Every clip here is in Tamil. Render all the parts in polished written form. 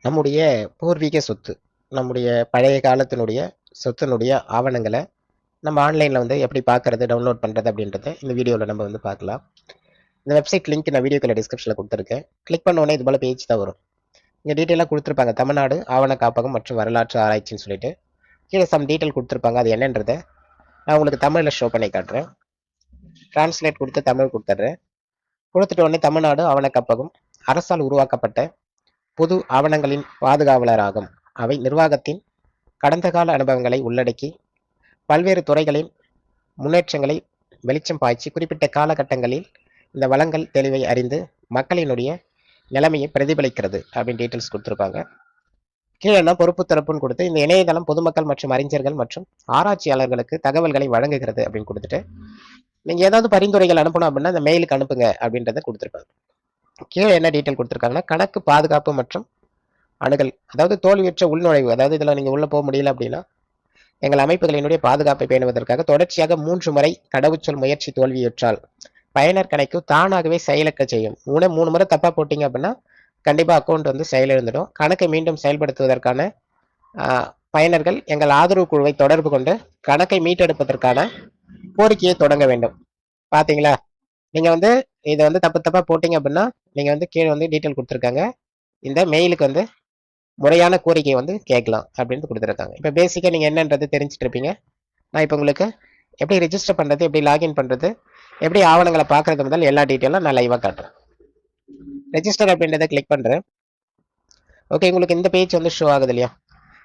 நம்முடைய பூர்வீக சொத்து, நம்முடைய பழைய காலத்தினுடைய சொத்தினுடைய ஆவணங்களை நம்ம ஆன்லைனில் வந்து எப்படி பார்க்கறது, டவுன்லோட் பண்ணுறது அப்படின்றத இந்த வீடியோவில் நம்ம வந்து பார்க்கலாம். இந்த வெப்சைட் லிங்க் நான் வீடியோக்குள்ள டிஸ்கிரிப்ஷனில் கொடுத்துருக்கேன். கிளிக் பண்ண உடனே இது போல பேஜ் தான் வரும். இங்கே டீட்டெயிலாக கொடுத்துருப்பாங்க, தமிழ்நாடு ஆவண காப்பகம் மற்றும் வரலாற்று ஆராய்ச்சின்னு சொல்லிட்டு கீழே சம் டீட்டெயில் கொடுத்துருப்பாங்க. அது என்னன்றதை நான் உங்களுக்கு தமிழில் ஷோ பண்ணி காட்டுறேன். டிரான்ஸ்லேட் கொடுத்து தமிழ் கொடுத்துட்றேன். கொடுத்துட்டு உடனே தமிழ்நாடு ஆவண காப்பகம் அரசால் உருவாக்கப்பட்ட பொது ஆவணங்களின் பாதுகாவலராகும். அவை நிர்வாகத்தின் கடந்த கால அனுபவங்களை உள்ளடக்கி பல்வேறு துறைகளின் முன்னேற்றங்களை வெளிச்சம் பாய்ச்சி குறிப்பிட்ட காலகட்டங்களில் இந்த வளங்கள் தெளிவை அறிந்து மக்களினுடைய நிலைமையை பிரதிபலிக்கிறது அப்படின்னு டீட்டெயில்ஸ் கொடுத்துருப்பாங்க. கீழே பொறுப்பு தரப்புன்னு கொடுத்து இந்த இணையதளம் பொதுமக்கள் மற்றும் அறிஞர்கள் மற்றும் ஆராய்ச்சியாளர்களுக்கு தகவல்களை வழங்குகிறது அப்படின்னு கொடுத்துட்டு நீங்க ஏதாவது பரிந்துரைகள் அனுப்பணும் அப்படின்னா இந்த மெயிலுக்கு அனுப்புங்க அப்படின்றத கொடுத்துருப்பாங்க. கீழே என்ன டீட்டெயில் கொடுத்துருக்காங்கன்னா கணக்கு பாதுகாப்பு மற்றும் அணுகல், அதாவது தோல்வியுற்ற உள்நுழைவு, அதாவது இதில் நீங்கள் உள்ளே போக முடியல அப்படின்னா எங்கள் அமைப்புகளினுடைய பாதுகாப்பை பேணுவதற்காக தொடர்ச்சியாக 3 முறை கடவுச்சொல் முயற்சி தோல்வியுற்றால் பயனர் கணக்கு தானாகவே செயலக்க செய்யும். 3 முறை தப்பாக போட்டிங்க அப்படின்னா கண்டிப்பாக அக்கௌண்ட் வந்து செயலிழந்துடும். கணக்கை மீண்டும் செயல்படுத்துவதற்கான பயனர்கள் எங்கள் ஆதரவு குழுவை தொடர்பு கொண்டு கணக்கை மீட்டெடுப்பதற்கான கோரிக்கையை தொடங்க வேண்டும். பார்த்தீங்களா, நீங்கள் வந்து இதை வந்து தப்பாக போட்டிங்க அப்படின்னா நீங்கள் வந்து கீழே வந்து டீட்டெயில் கொடுத்துருக்காங்க. இந்த மெயிலுக்கு வந்து முறையான கோரிக்கை வந்து கேட்கலாம் அப்படின்னு கொடுத்துருக்காங்க. இப்போ பேசிக்காக நீங்கள் என்னன்றது தெரிஞ்சுட்டு இருப்பீங்க. நான் இப்போ உங்களுக்கு எப்படி ரெஜிஸ்டர் பண்ணுறது, எப்படி லாகின் பண்ணுறது, எப்படி ஆவணங்களை பார்க்கறது முதல் எல்லா டீட்டெயிலும் நான் லைவாக காட்டுறேன். ரெஜிஸ்டர் அப்படின்றத கிளிக் பண்ணுறேன். ஓகே, உங்களுக்கு இந்த பேஜ் வந்து ஷோ ஆகுது இல்லையா?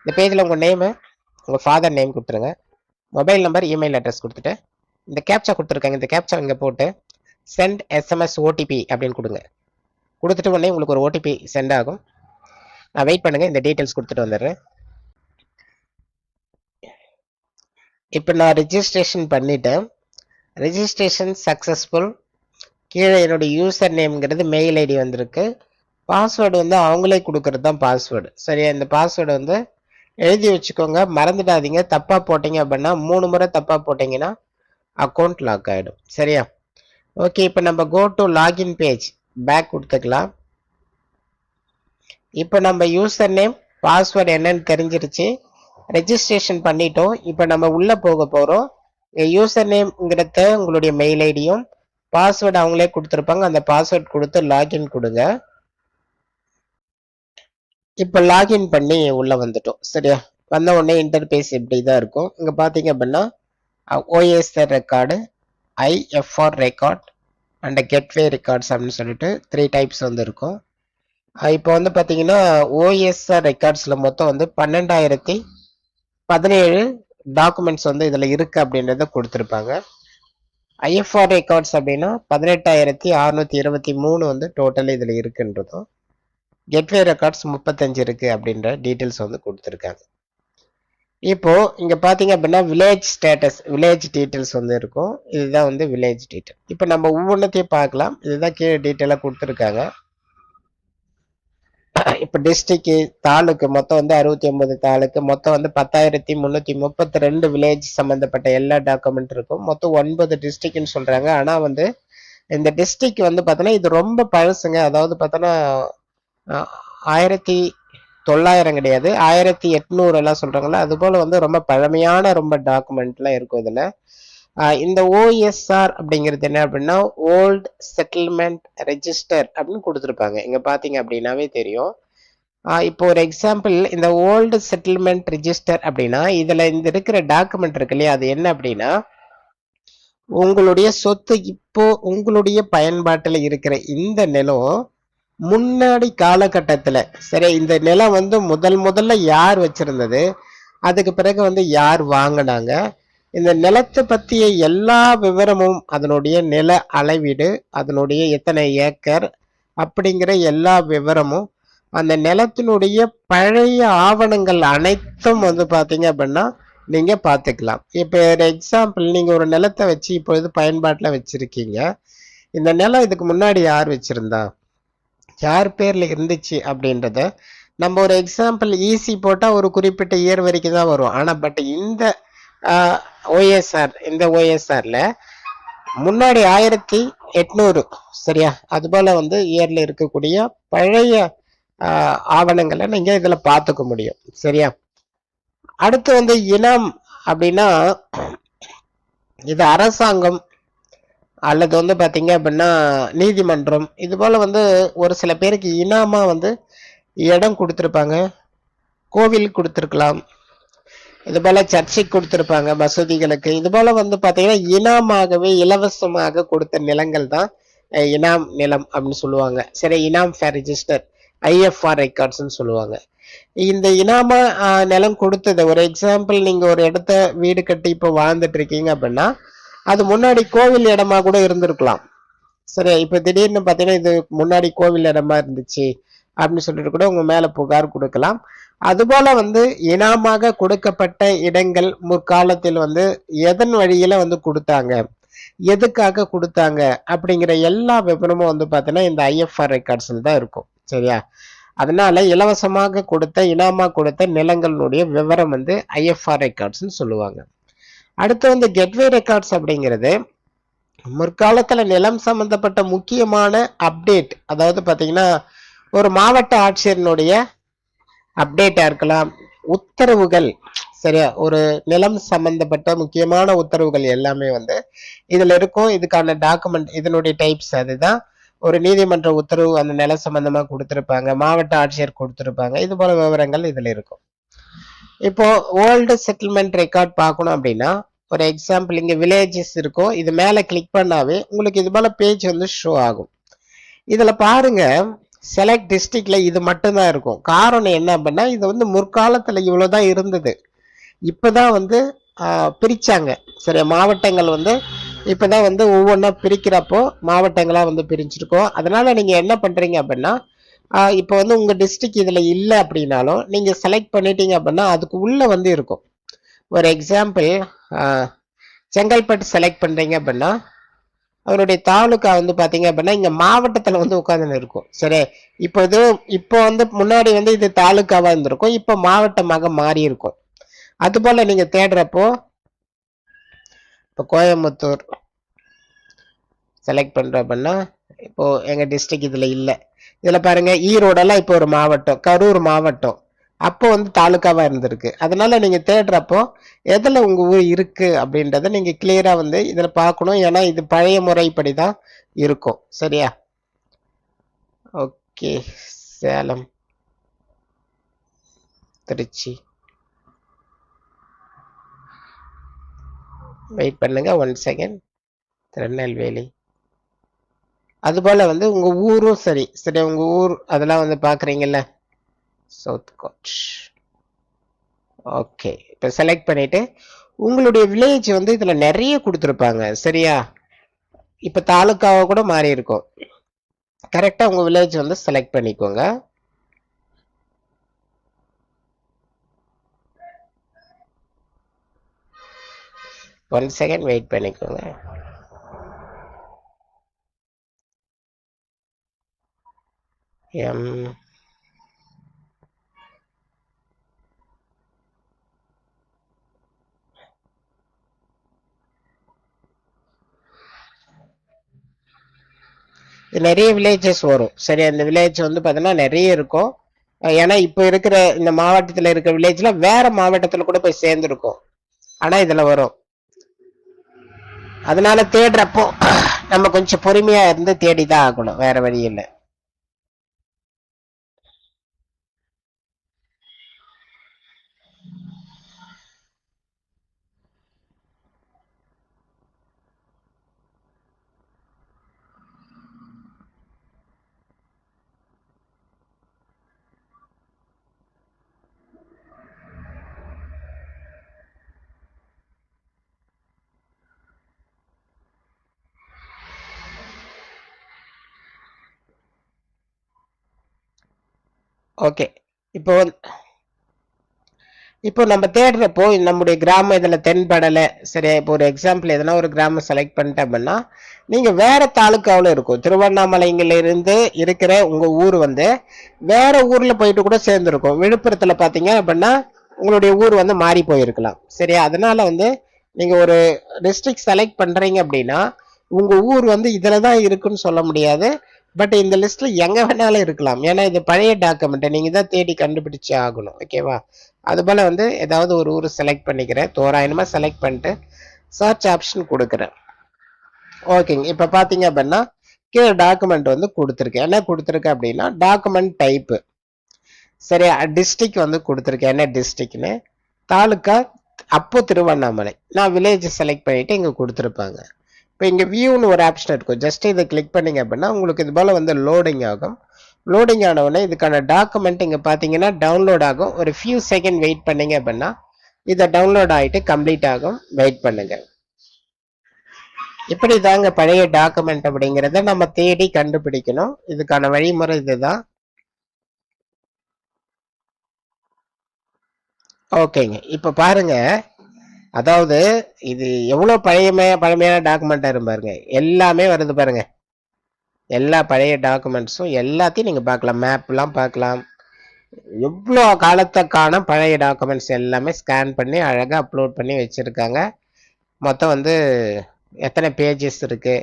இந்த பேஜில் உங்கள் நேமு, உங்கள் ஃபாதர் நேம் கொடுத்துருங்க, மொபைல் நம்பர், இமெயில் அட்ரஸ் கொடுத்துட்டு இந்த கேப்சா கொடுத்துருக்காங்க. இந்த கேப்சா இங்கே போட்டு சென்ட் எஸ்எம்எஸ் ஓடிபி அப்படின்னு கொடுங்க. கொடுத்துட்டு உடனே உங்களுக்கு ஒரு ஓடிபி சென்ட் ஆகும். நான் வெயிட் பண்ணுங்க, இந்த டீட்டெயில்ஸ் கொடுத்துட்டு வந்துடுறேன். இப்போ நான் ரெஜிஸ்ட்ரேஷன் பண்ணிட்டேன். Registration successful. கீழே என்னோட யூசர் நேம்ங்கிறது மெயில் ஐடி வந்திருக்கு. பாஸ்வேர்டு வந்து அவங்களே கொடுக்கறது தான் பாஸ்வேர்டு. சரியா, இந்த பாஸ்வேர்டு வந்து எழுதி வச்சுக்கோங்க, மறந்துடாதீங்க. தப்பாக போட்டிங்க அப்படின்னா 3 முறை தப்பாக போட்டிங்கன்னா அக்கௌண்ட் லாக் ஆகிடும். சரியா, ஓகே. இப்போ நம்ம go to login page back கொடுத்துக்கலாம். இப்போ நம்ம யூசர் நேம் பாஸ்வேர்டு என்னன்னு தெரிஞ்சிருச்சு, ரெஜிஸ்ட்ரேஷன் பண்ணிட்டோம். இப்போ நம்ம உள்ள போக போகிறோம். யூசர் நேம்ங்கிறத உங்களுடைய மெயில் ஐடியும் பாஸ்வேர்டு அவங்களே கொடுத்துருப்பாங்க. அந்த பாஸ்வேர்ட் கொடுத்து லாகின் கொடுங்க. இப்போ லாகின் பண்ணி உள்ள வந்துட்டோம். சரியா, வந்த உடனே இன்டர்பேஸ் இப்படி தான் இருக்கும். இங்கே பார்த்தீங்க அப்படின்னா OSR record, IFR record and கெட்வே records அப்படின்னு சொல்லிட்டு 3 டைப்ஸ் வந்து இருக்கும். இப்போ வந்து பார்த்தீங்கன்னா ஓஎஸ்ஆர் ரெக்கார்ட்ஸில் மொத்தம் வந்து 12,017 டாக்குமெண்ட்ஸ் வந்து இதில் இருக்கு அப்படின்றத கொடுத்துருப்பாங்க. ஐஎஃப்ஆர் ரெக்கார்ட்ஸ் அப்படின்னா 18,623 வந்து டோட்டல் இதில் இருக்குன்றதும், கெட்வே ரெக்கார்ட்ஸ் 35 இருக்கு அப்படின்ற டீட்டெயில்ஸ் வந்து கொடுத்துருக்காங்க. இப்போ இங்க பாத்தீங்க அப்படின்னா வில்லேஜ் ஸ்டேட்டஸ், வில்லேஜ் டீட்டெயில்ஸ் வந்து இருக்கும். இதுதான் வந்து வில்லேஜ் டீட்டெயில். இப்போ நம்ம ஒவ்வொன்றத்தையும் பார்க்கலாம். இதுதான் கீழே டீட்டெயிலாக கொடுத்துருக்காங்க. இப்போ டிஸ்ட்ரிக்ட், தாலுக்கு மொத்தம் வந்து 69 தாலுக்கு, மொத்தம் வந்து 10,332 வில்லேஜ் சம்பந்தப்பட்ட எல்லா டாக்குமெண்ட் இருக்கும். மொத்தம் 9 டிஸ்ட்ரிக்ட்னு சொல்றாங்க. ஆனா வந்து இந்த டிஸ்ட்ரிக்ட் வந்து பார்த்தோன்னா இது ரொம்ப பழசுங்க. அதாவது பார்த்தோன்னா 1900 கிடையாது, 1800 எல்லாம் சொல்றாங்களா, அது போல வந்து ரொம்ப பழமையான ரொம்ப டாக்குமெண்ட்லாம் இருக்கும் இதுல. இந்த ஓஎஸ்ஆர் அப்படிங்கிறது என்ன அப்படின்னா ஓல்ட் செட்டில்மெண்ட் ரெஜிஸ்டர் அப்படின்னு கொடுத்துருப்பாங்க. இங்க பாத்தீங்க அப்படின்னாவே தெரியும். இப்போ ஒரு எக்ஸாம்பிள், இந்த ஓல்டு செட்டில்மெண்ட் ரெஜிஸ்டர் அப்படின்னா இதுல இந்த இருக்கிற டாக்குமெண்ட் இருக்கு இல்லையா, அது என்ன அப்படின்னா உங்களுடைய சொத்து இப்போ உங்களுடைய பயன்பாட்டுல இருக்கிற இந்த நிலம் முன்னாடி காலகட்டத்துல, சரி, இந்த நிலம் வந்து முதல்ல யார் வச்சிருந்தது, அதுக்கு பிறகு வந்து யார் வாங்கினாங்க, இந்த நிலத்தை பற்றிய எல்லா விவரமும், அதனுடைய நில அளவீடு, அதனுடைய எத்தனை ஏக்கர் அப்படிங்கிற எல்லா விவரமும், அந்த நிலத்தினுடைய பழைய ஆவணங்கள் அனைத்தும் வந்து பார்த்தீங்க அப்படின்னா நீங்க பார்த்துக்கலாம். இப்போ ஒரு எக்ஸாம்பிள், நீங்க ஒரு நிலத்தை வச்சு இப்பொழுது பயன்பாட்டில் வச்சிருக்கீங்க. இந்த நிலம் இதுக்கு முன்னாடி யார் வச்சிருந்தா, யார் பேர்ல இருந்துச்சு அப்படின்றத நம்ம ஒரு எக்ஸாம்பிள் ஈஸி போட்டா ஒரு குறிப்பிட்ட இயர் வரைக்கும் தான் வரும். ஆனா பட் இந்த ஓஎஸ்ஆர், இந்த ஓஎஸ்ஆர்ல முன்னாடி 1800, சரியா, அது போல வந்து இயர்ல இருக்கக்கூடிய பழைய ஆவணங்களை நீங்க இதுல பார்த்துக்க முடியும். சரியா? அடுத்து வந்து இனம் அப்படின்னா இது அரசாங்கம் அல்லது வந்து பாத்தீங்க அப்படின்னா நீதிமன்றம் இது போல வந்து ஒரு சில பேருக்கு இனாமா வந்து இடம் கொடுத்துருப்பாங்க, கோவில் கொடுத்துருக்கலாம், இது போல சர்ச்சைக்கு கொடுத்துருப்பாங்க, மசூதிகளுக்கு. இது போல வந்து பாத்தீங்கன்னா இனாமாகவே இலவசமாக கொடுத்த நிலங்கள் தான் இனாம் நிலம் அப்படின்னு சொல்லுவாங்க. சரி, இனாம் ஃபேர் ரிஜிஸ்டர், IFR ரெக்கார்ட்ஸ்ன்னு சொல்லுவாங்க. இந்த இனாமா நிலம் கொடுத்தது ஒரு எக்ஸாம்பிள், நீங்க ஒரு இடத்த வீடு கட்டி இப்போ வாழ்ந்துட்டு இருக்கீங்க அப்படின்னா அது முன்னாடி கோவில் இடமா கூட இருந்திருக்கலாம். சரி, இப்ப திடீர்னு பாத்தீங்கன்னா இது முன்னாடி கோவில் இடமா இருந்துச்சு அப்படின்னு சொல்லிட்டு கூட உங்க மேல புகார் கொடுக்கலாம். அதுபோல வந்து இனாமாக கொடுக்கப்பட்ட இடங்கள் முற்காலத்தில் வந்து எதன் வழியில வந்து கொடுத்தாங்க, எதுக்காக கொடுத்தாங்க அப்படிங்கிற எல்லா விவரமும் வந்து பாத்தீங்கன்னா இந்த IFR ரெக்கார்ட்ஸ்ல தான் இருக்கும். சரியா? அதனால இலவசமாக கொடுத்த இனாமா கொடுத்த நிலங்களுடைய விவரம் வந்து IFR ரெக்கார்ட்ஸ்ன்னு சொல்லுவாங்க. அடுத்து வந்து கெட்வே ரெக்கார்ட்ஸ் அப்படிங்கிறது முற்காலத்துல நிலம் சம்பந்தப்பட்ட முக்கியமான அப்டேட், அதாவது பாத்தீங்கன்னா ஒரு மாவட்ட ஆட்சியரினுடைய அப்டேட்டா இருக்கலாம், உத்தரவுகள். சரியா? ஒரு நிலம் சம்பந்தப்பட்ட முக்கியமான உத்தரவுகள் எல்லாமே வந்து இதுல இருக்கும். இதுக்கான டாக்குமெண்ட் இதனுடைய டைப்ஸ் அதுதான். ஒரு நீதிமன்ற உத்தரவு அந்த நிலம் சம்பந்தமா கொடுத்திருப்பாங்க, மாவட்ட ஆட்சியர் கொடுத்திருப்பாங்க, இது போல விவரங்கள் இதுல இருக்கும். இப்போ ஓல்டு செட்டில்மெண்ட் ரெக்கார்ட் பார்க்கணும் அப்படின்னா ஒரு எக்ஸாம்பிள் இங்க வில்லேஜஸ் இருக்கும், இது மேல கிளிக் பண்ணாவே உங்களுக்கு இது போல பேஜ் வந்து ஷோ ஆகும். இதுல பாருங்க செலக்ட் டிஸ்ட்ரிக்ட்ல இது மட்டும்தான் இருக்கும். காரணம் என்ன அப்படின்னா இது வந்து முற்காலத்துல இவ்வளவுதான் இருந்தது, இப்பதான் வந்து பிரிச்சாங்க. சரி, மாவட்டங்கள் வந்து இப்பதான் வந்து ஒவ்வொன்றா பிரிக்கிறப்போ மாவட்டங்களா வந்து பிரிச்சிருக்கோம். அதனால நீங்க என்ன பண்றீங்க அப்படின்னா இப்போ வந்து உங்க டிஸ்ட்ரிக்ட் இதுல இல்லை அப்படின்னாலும் நீங்க செலக்ட் பண்ணிட்டீங்க அப்படின்னா அதுக்கு உள்ள வந்து இருக்கும். ஒரு எக்ஸாம்பிள் செங்கல்பட்டு செலக்ட் பண்றீங்க அப்படின்னா அவருடைய தாலுக்கா வந்து பாத்தீங்க அப்படின்னா இங்க மாவட்டத்துல வந்து உட்கார்ந்து இருக்கும். சரி, இப்போ வந்து முன்னாடி வந்து இது தாலுக்காவா இருந்திருக்கும், இப்போ மாவட்டமாக மாறி இருக்கும். அது போல நீங்க தேடுறப்போ இப்போ கோயம்புத்தூர் செலக்ட் பண்றோம் அப்படின்னா இப்போ எங்க டிஸ்ட்ரிக்ட் இதுல இல்லை. இதுல பாருங்க ஈரோடெல்லாம் இப்போ ஒரு மாவட்டம், கரூர் மாவட்டம், அப்போ வந்து தாலுக்காவா இருந்திருக்கு. அதனால நீங்க தேடுறப்போ எதுல உங்க ஊர் இருக்கு அப்படின்றத நீங்க கிளியரா வந்து இதுல பார்க்கணும். ஏன்னா இது பழைய முறைப்படி தான் இருக்கும். சரியா? ஓகே, சேலம், திருச்சி, வெயிட் பண்ணுங்க 1 செகண்ட், திருநெல்வேலி, அது போல வந்து உங்க ஊரும் சரி. சரி, உங்க ஊர் அதெல்லாம் வந்து பாக்குறீங்கல்ல, சவுத் கோட். ஓகே, இப்ப செலக்ட் பண்ணிட்டு உங்களுடைய வில்லேஜ் வந்து இதுல நிறைய கொடுத்துருப்பாங்க. சரியா? இப்ப தாலுக்காவை கூட மாறி இருக்கும். கரெக்டா உங்க வில்லேஜ் வந்து செலக்ட் பண்ணிக்கோங்க. ஒன் செகண்ட் வெயிட் பண்ணிக்கோங்க. நிறைய வில்லேஜஸ் வரும். சரி, அந்த வில்லேஜ் வந்து பாத்தீங்கன்னா நிறைய இருக்கும். ஏன்னா இப்ப இருக்கிற இந்த மாவட்டத்துல இருக்கிற வில்லேஜ்ல வேற மாவட்டத்துல கூட போய் சேர்ந்துருக்கும், ஆனா இதுல வரும். அதனால தேடுறப்போ நம்ம கொஞ்சம் பொறுமையா இருந்து தேடிதான் ஆகணும், வேற வழி இல்லை. ஓகே, இப்போ நம்ம தேடுறப்போ நம்முடைய கிராமம் இதுல தென்படலை. சரியா? இப்போ ஒரு எக்ஸாம்பிள் எதனா ஒரு கிராமம் செலக்ட் பண்ணிட்டோம்னா நீங்க வேற தாலுக்காவில் இருக்கும். திருவண்ணாமலைங்கள்ல இருந்து இருக்கிற உங்க ஊர் வந்து வேற ஊர்ல போயிட்டு கூட சேர்ந்துருக்கும். விழுப்புரத்துல பாத்தீங்க அப்படின்னா உங்களுடைய ஊர் வந்து மாறி போயிருக்கலாம். சரியா? அதனால வந்து நீங்க ஒரு டிஸ்ட்ரிக்ட் செலக்ட் பண்றீங்க அப்படின்னா உங்க ஊர் வந்து இதுலதான் இருக்குன்னு சொல்ல முடியாது. பட் இந்த லிஸ்ட்ல எங்க வேணாலும் இருக்கலாம். ஏன்னா இது பழைய டாக்குமெண்ட், நீங்க தான் தேடி கண்டுபிடிச்சு ஆகணும். ஓகேவா? அது போல வந்து ஏதாவது ஒரு ஊர் செலக்ட் பண்ணிக்கிறேன். தோராயமா செலக்ட் பண்ணிட்டு சர்ச் ஆப்ஷன் கொடுக்குறேன். ஓகேங்க. இப்ப பாத்தீங்க அப்படின்னா கீழே டாக்குமெண்ட் வந்து கொடுத்துருக்கேன். என்ன கொடுத்துருக்கேன் அப்படின்னா டாக்குமெண்ட் டைப்பு. சரி, டிஸ்ட்ரிக்ட் வந்து கொடுத்துருக்கேன். என்ன டிஸ்ட்ரிக்ட்னு, தாலுக்கா அப்போ திருவண்ணாமலை. நான் வில்லேஜ் செலக்ட் பண்ணிட்டு இங்க கொடுத்துருப்பாங்க. இப்போ இங்க வியூன்னு ஒரு ஆப்ஷன் இருக்கும். ஜஸ்ட் இதை கிளிக் பண்ணீங்க அப்படின்னா உங்களுக்கு இது போல வந்து லோடிங் ஆகும். லோடிங் ஆன உடனே இதுக்கான டாக்குமெண்ட் இங்க பாத்தீங்கன்னா டவுன்லோட் ஆகும். ஒரு ஃபியூ செகண்ட் வெயிட் பண்ணீங்க அப்படின்னா இதை டவுன்லோட் ஆகிட்டு கம்ப்ளீட் ஆகும். வெயிட் பண்ணுங்க. இப்படி தாங்க பழைய டாக்குமெண்ட் அப்படிங்கிறத நம்ம தேடி கண்டுபிடிக்கணும். இதுக்கான வழிமுறை இதுதான். ஓகேங்க. இப்ப பாருங்க, அதாவது இது எவ்வளவு பழமையான டாக்குமெண்டா பாருங்க. எல்லாமே வருது பாருங்க. எல்லா பழைய டாக்குமெண்ட்ஸும் எல்லாத்தையும் நீங்க பார்க்கலாம். மேப்லாம் பார்க்கலாம். எவ்வளோ காலத்துக்கான பழைய டாக்குமெண்ட்ஸ் எல்லாமே ஸ்கேன் பண்ணி அழகா அப்லோட் பண்ணி வச்சிருக்காங்க. மொத்தம் வந்து எத்தனை பேஜஸ் இருக்கு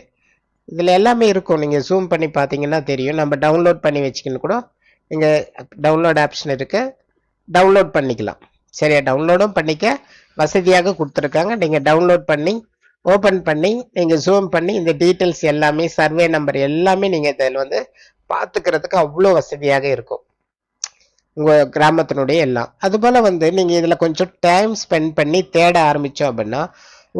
இதுல எல்லாமே இருக்கும். நீங்க ஜூம் பண்ணி பார்த்தீங்கன்னா தெரியும். நம்ம டவுன்லோட் பண்ணி வச்சுக்கணும் கூட நீங்க டவுன்லோட் ஆப்ஷன் இருக்கு, டவுன்லோட் பண்ணிக்கலாம். சரியா? டவுன்லோடும் பண்ணிக்க வசதியாக கொடுத்துருக்காங்க. நீங்க டவுன்லோட் பண்ணி ஓபன் பண்ணி நீங்க ஜூம் பண்ணி இந்த டீட்டெயில்ஸ் எல்லாமே, சர்வே நம்பர் எல்லாமே நீங்க இதில் வந்து பார்த்துக்கிறதுக்கு அவ்வளோ வசதியாக இருக்கும். உங்க கிராமத்தினுடைய எல்லாம் அது போல வந்து நீங்க இதுல கொஞ்சம் டைம் ஸ்பெண்ட் பண்ணி தேட ஆரம்பிச்சோம் அப்படின்னா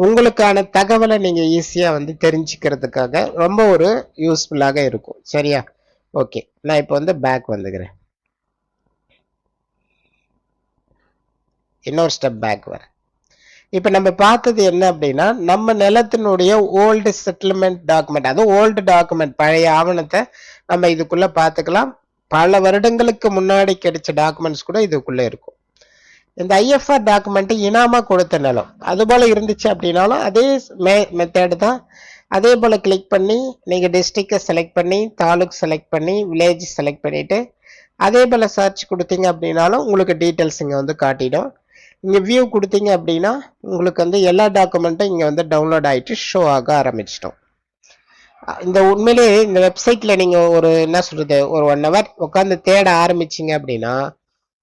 உங்களுக்கான தகவலை நீங்க ஈஸியா வந்து தெரிஞ்சுக்கிறதுக்காக ரொம்ப ஒரு யூஸ்ஃபுல்லாக இருக்கும். சரியா? ஓகே, நான் இப்போ வந்து பேக் வந்துக்கிறேன். இன்னொரு ஸ்டெப் பேக் வரேன். இப்ப நம்ம பார்த்தது என்ன அப்படின்னா நம்ம நிலத்தினுடைய ஓல்டு செட்டில்மெண்ட் டாக்குமெண்ட், அதுவும் ஓல்டு டாக்குமெண்ட், பழைய ஆவணத்தை நம்ம இதுக்குள்ள பார்த்துக்கலாம். பல வருடங்களுக்கு முன்னாடி கிடைச்ச டாக்குமெண்ட்ஸ் கூட இதுக்குள்ள இருக்கும். இந்த ஐஎஃப்ஆர் டாக்குமெண்ட் இனாமா கொடுத்த நிலம் அது போல இருந்துச்சு அப்படின்னாலும் அதே மெத்தேடு தான். அதே போல கிளிக் பண்ணி நீங்க டிஸ்ட்ரிக்டை செலக்ட் பண்ணி, தாலுக் செலக்ட் பண்ணி, வில்லேஜ் செலக்ட் பண்ணிட்டு அதே போல சர்ச் கொடுத்தீங்க அப்படின்னாலும் உங்களுக்கு டீட்டெயில்ஸ் இங்க வந்து காட்டிடும். இங்க வியூ கொடுத்தீங்க அப்படின்னா உங்களுக்கு வந்து எல்லா டாக்குமெண்ட்டும் இங்க வந்து டவுன்லோட் ஆயிட்டு ஷோ ஆக ஆரம்பிச்சிட்டோம். இந்த உண்மையிலேயே இந்த வெப்சைட்ல நீங்க ஒரு என்ன சொல்றது ஒரு 1 hour உட்காந்து தேட ஆரம்பிச்சீங்க அப்படின்னா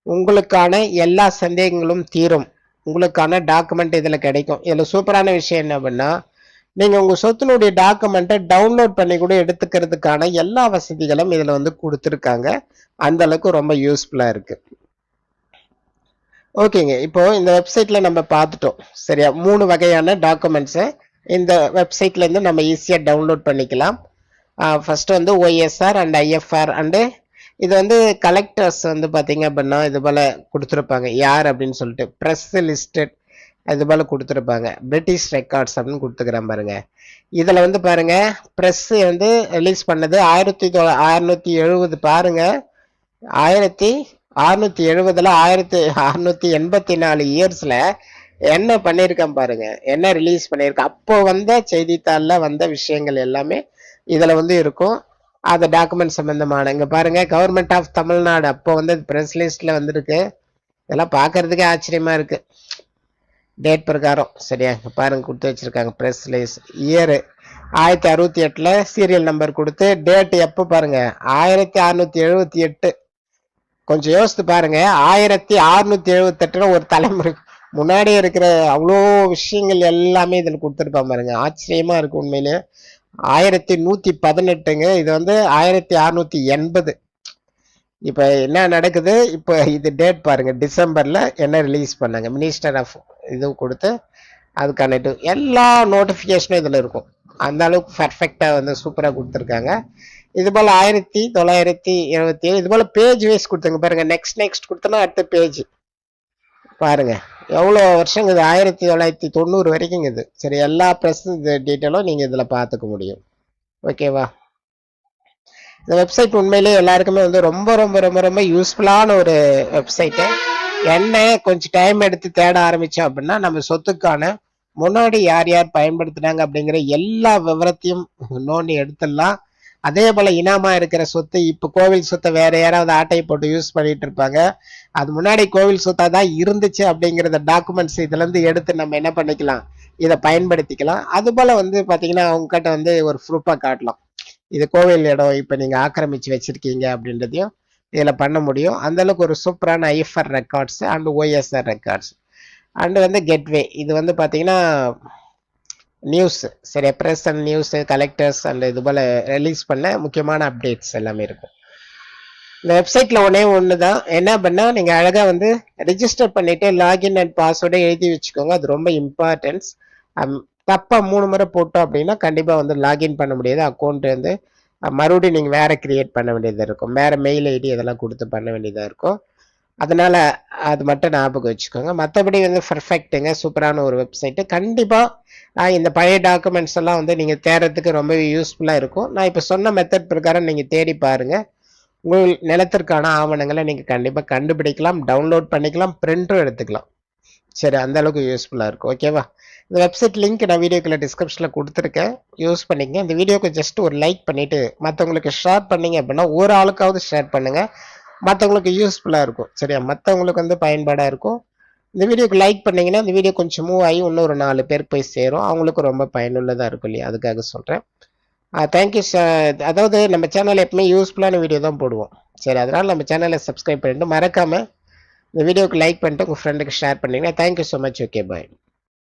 உங்களுக்கான எல்லா சந்தேகங்களும் தீரும். உங்களுக்கான டாக்குமெண்ட் இதுல கிடைக்கும். இதுல சூப்பரான விஷயம் என்ன அப்படின்னா நீங்க உங்க சொத்தினுடைய டாக்குமெண்ட்டை டவுன்லோட் பண்ணி கூட எடுத்துக்கிறதுக்கான எல்லா வசதிகளும் இதுல வந்து கொடுத்துருக்காங்க. அந்த அளவுக்கு ரொம்ப யூஸ்ஃபுல்லா இருக்கு. ஓகேங்க. இப்போ இந்த வெப்சைட்ல நம்ம பார்த்துட்டோம். சரியா? 3 வகையான டாக்குமெண்ட்ஸை இந்த வெப்சைட்ல இருந்து நம்ம ஈஸியா டவுன்லோட் பண்ணிக்கலாம். ஃபர்ஸ்ட் வந்து OSR அண்ட் IFR அண்டு இது வந்து கலெக்டர்ஸ் வந்து பாத்தீங்க அப்படின்னா இது போல கொடுத்துருப்பாங்க. யார் அப்படின்னு சொல்லிட்டு ப்ரெஸ் லிஸ்டட் இது போல கொடுத்துருப்பாங்க. பிரிட்டிஷ் ரெக்கார்ட்ஸ் அப்படின்னு கொடுத்துக்கிறேன் பாருங்க. இதுல வந்து பாருங்க ப்ரெஸ் வந்து ரிலீஸ் பண்ணது 1670 பாருங்க. 1670ல 1684 இயர்ஸ்ல என்ன பண்ணிருக்கேன் பாருங்க, என்ன ரிலீஸ் பண்ணிருக்கேன். அப்போ வந்த செய்தித்தாள்ல வந்த விஷயங்கள் எல்லாமே இதுல வந்து இருக்கும். அந்த டாக்குமெண்ட் சம்பந்தமான இங்க பாருங்க கவர்மெண்ட் ஆஃப் தமிழ்நாடு அப்போ வந்து பிரஸ் லிஸ்ட்ல வந்திருக்கு. இதெல்லாம் பாக்குறதுக்கே ஆச்சரியமா இருக்கு டேட் பிரகாரம். சரியா? பாருங்க கொடுத்து வச்சிருக்காங்க பிரஸ் லிஸ்ட். இயர் 1968ல சீரியல் நம்பர் கொடுத்து டேட் எப்போ பாருங்க 1678. கொஞ்சம் யோசித்து பாருங்க 1678 ஒரு தலைமுறை முன்னாடி இருக்கிற அவ்வளோ விஷயங்கள் எல்லாமே இதில் கொடுத்துருப்பான் பாருங்க. ஆச்சரியமா இருக்கு உண்மையிலே. 1118ங்க. இது வந்து 1680. இப்ப என்ன நடக்குது இப்போ இது டேட் பாருங்க டிசம்பர்ல என்ன ரிலீஸ் பண்ணாங்க. மினிஸ்டர் ஆஃப் இது கொடுத்து அதுக்கான எல்லா நோட்டிபிகேஷனும் இதுல இருக்கும். அந்த அளவுக்கு பர்ஃபெக்டா வந்து சூப்பரா கொடுத்துருக்காங்க. இது போல 1977 இது போல பேஜ் வைஸ் கொடுத்துங்க பாருங்க. நெக்ஸ்ட் கொடுத்தனா அடுத்த பேஜ் பாருங்க எவ்வளோ வருஷம் இது 1990 வரைக்கும் இது. சரி, எல்லா ப்ரெஸ் டீட்டெயிலும் நீங்க இதுல பார்த்துக்க முடியும். ஓகேவா? இந்த வெப்சைட் உண்மையிலேயே எல்லாருக்குமே வந்து ரொம்ப ரொம்ப ரொம்ப ரொம்ப யூஸ்ஃபுல்லான ஒரு வெப்சைட்டு. என்ன கொஞ்சம் டைம் எடுத்து தேட ஆரம்பிச்சோம் அப்படின்னா நம்ம சொத்துக்கான முன்னாடி யார் யார் பயன்படுத்தினாங்க அப்படிங்கிற எல்லா விவரத்தையும் நோண்டி எடுத்துடலாம். அதே போல இனாமா இருக்கிற சொத்து இப்ப கோவில் சொத்தை வேற யாராவது ஆட்டையை போட்டு யூஸ் பண்ணிட்டு இருப்பாங்க. அது முன்னாடி கோவில் சொத்தா தான் இருந்துச்சு அப்படிங்கிறத டாக்குமெண்ட்ஸ் இதுல இருந்து எடுத்து நம்ம என்ன பண்ணிக்கலாம், இதை பயன்படுத்திக்கலாம். அது போல வந்து பாத்தீங்கன்னா அவங்க கிட்ட வந்து ஒரு ப்ரூஃபா காட்டலாம். இது கோவில் இடம் இப்போ நீங்கள் ஆக்கிரமிச்சு வச்சிருக்கீங்க அப்படின்றதையும் இதில் பண்ண முடியும். அந்தளவுக்கு ஒரு சூப்பரான IFR records and OSR records and வந்து கெட்வே. இது வந்து பார்த்தீங்கன்னா நியூஸ், சரி, press and news, collectors and இது போல் ரிலீஸ் பண்ண முக்கியமான அப்டேட்ஸ் எல்லாமே இருக்கும். இந்த வெப்சைட்டில் ஒன்று தான் என்ன பண்ணால் நீங்கள் அழகாக வந்து ரிஜிஸ்டர் பண்ணிவிட்டு லாகின் அண்ட் பாஸ்வேர்டை எழுதி வச்சுக்கோங்க. அது ரொம்ப இம்பார்ட்டன்ஸ். தப்பாக 3 முறை போட்டோம் அப்படின்னா கண்டிப்பாக வந்து லாகின் பண்ண முடியாது. அக்கௌண்ட் வந்து மறுபடியும் நீங்கள் வேறு கிரியேட் பண்ண வேண்டியதாக இருக்கும், வேறு மெயில் ஐடி இதெல்லாம் கொடுத்து பண்ண வேண்டியதாக இருக்கும். அதனால் அது மட்டும் ஞாபகம் வச்சுக்கோங்க. மற்றபடி வந்து பர்ஃபெக்ட்டுங்க, சூப்பரான ஒரு வெப்சைட்டு. கண்டிப்பாக இந்த பழைய டாக்குமெண்ட்ஸ் எல்லாம் வந்து நீங்கள் தேடுறதுக்கு ரொம்பவே யூஸ்ஃபுல்லாக இருக்கும். நான் இப்போ சொன்ன மெத்தட் பிரகாரம் நீங்கள் தேடி பாருங்கள். உங்கள் நிலத்திற்கான ஆவணங்களை நீங்கள் கண்டிப்பாக கண்டுபிடிக்கலாம், டவுன்லோட் பண்ணிக்கலாம், பிரிண்ட்டும் எடுத்துக்கலாம். சரி, அந்த அளவுக்கு யூஸ்ஃபுல்லாக இருக்கும். ஓகேவா? இந்த வெப்சைட் லிங்க் நான் வீடியோக்குள்ள டிஸ்கிரிப்ஷனில் கொடுத்துருக்கேன், யூஸ் பண்ணிங்க. இந்த வீடியோக்கு ஜஸ்ட் ஒரு லைக் பண்ணிவிட்டு மற்றவங்களுக்கு ஷேர் பண்ணிங்க அப்படின்னா ஒரு ஆளுக்காவது ஷேர் பண்ணுங்கள், மற்றவங்களுக்கு யூஸ்ஃபுல்லாக இருக்கும். சரியா? மற்றவங்களுக்கு வந்து பயன்பாடாக இருக்கும். இந்த வீடியோக்கு லைக் பண்ணிங்கன்னா இந்த வீடியோ கொஞ்சம் மூவ் ஆகி இன்னொரு 4 பேருக்கு போய் சேரும், அவங்களுக்கும் ரொம்ப பயனுள்ளதாக இருக்கும் இல்லையா? அதுக்காக சொல்கிறேன். Thank you sir. அதாவது நம்ம சேனல் எப்பவுமே யூஸ்ஃபுல்லான வீடியோ தான் போடுவோம். சரி, அதனால் நம்ம சேனலை சப்ஸ்கிரைப் பண்ணிட்டு மறக்காமல் இந்த வீடியோக்கு லைக் பண்ணிட்டு உங்கள் ஃப்ரெண்டுக்கு ஷேர் பண்ணிங்கன்னா தேங்க்யூ ஸோ மச். ஓகே, பாய்.